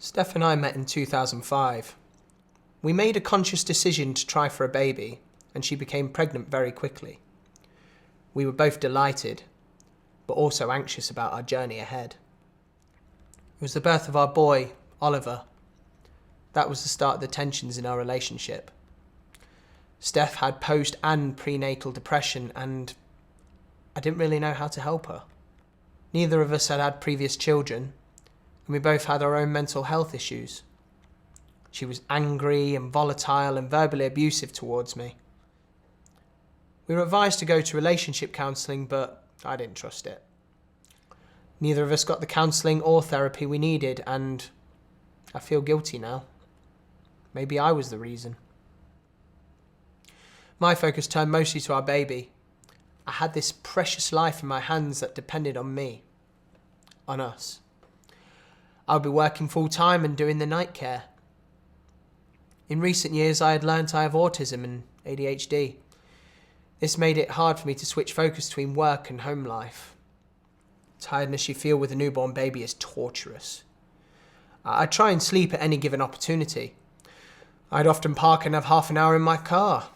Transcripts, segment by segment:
Steph and I met in 2005. We made a conscious decision to try for a baby, and she became pregnant very quickly. We were both delighted, but also anxious about our journey ahead. It was the birth of our boy, Oliver. That was the start of the tensions in our relationship. Steph had post and prenatal depression, and I didn't really know how to help her. Neither of us had had previous children, and we both had our own mental health issues. She was angry and volatile and verbally abusive towards me. We were advised to go to relationship counselling, but I didn't trust it. Neither of us got the counselling or therapy we needed, and I feel guilty now. Maybe I was the reason. My focus turned mostly to our baby. I had this precious life in my hands that depended on me, on us. I would be working full-time and doing the night care. In recent years, I had learnt I have autism and ADHD. This made it hard for me to switch focus between work and home life. Tiredness you feel with a newborn baby is torturous. I'd try and sleep at any given opportunity. I'd often park and have half an hour in my car.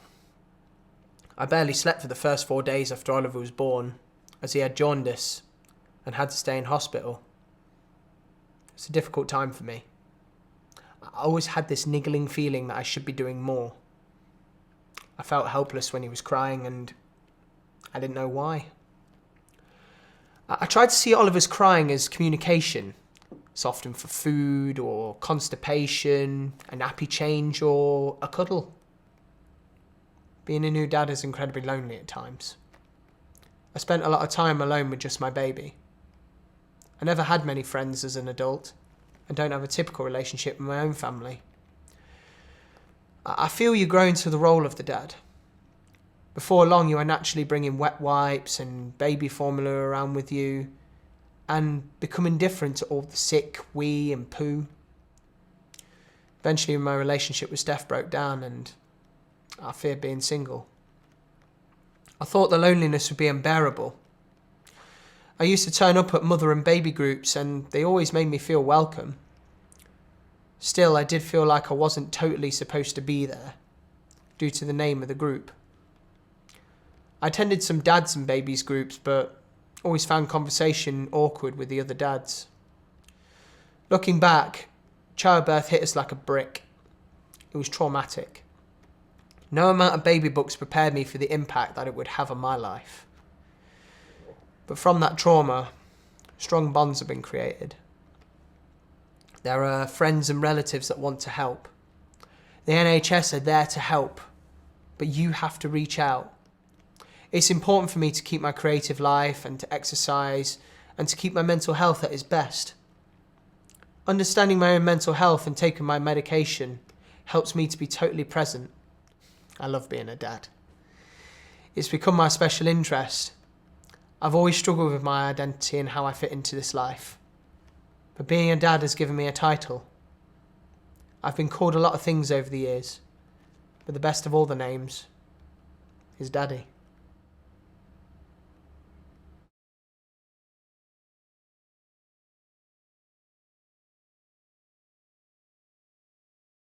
I barely slept for the first 4 days after Oliver was born, as he had jaundice and had to stay in hospital. It's a difficult time for me. I always had this niggling feeling that I should be doing more. I felt helpless when he was crying, and I didn't know why. I tried to see Oliver's crying as communication. It's often for food or constipation, a nappy change or a cuddle. Being a new dad is incredibly lonely at times. I spent a lot of time alone with just my baby. I never had many friends as an adult and don't have a typical relationship with my own family. I feel you grow into the role of the dad. Before long, you are naturally bringing wet wipes and baby formula around with you and become indifferent to all the sick, wee and poo. Eventually, my relationship with Steph broke down and I feared being single. I thought the loneliness would be unbearable. I used to turn up at mother and baby groups and they always made me feel welcome. Still, I did feel like I wasn't totally supposed to be there, due to the name of the group. I attended some dads and babies groups, but always found conversation awkward with the other dads. Looking back, childbirth hit us like a brick. It was traumatic. No amount of baby books prepared me for the impact that it would have on my life. But from that trauma, strong bonds have been created. There are friends and relatives that want to help. The NHS are there to help, but you have to reach out. It's important for me to keep my creative life and to exercise and to keep my mental health at its best. Understanding my own mental health and taking my medication helps me to be totally present. I love being a dad. It's become my special interest. I've always struggled with my identity and how I fit into this life. But being a dad has given me a title. I've been called a lot of things over the years, but the best of all the names is Daddy.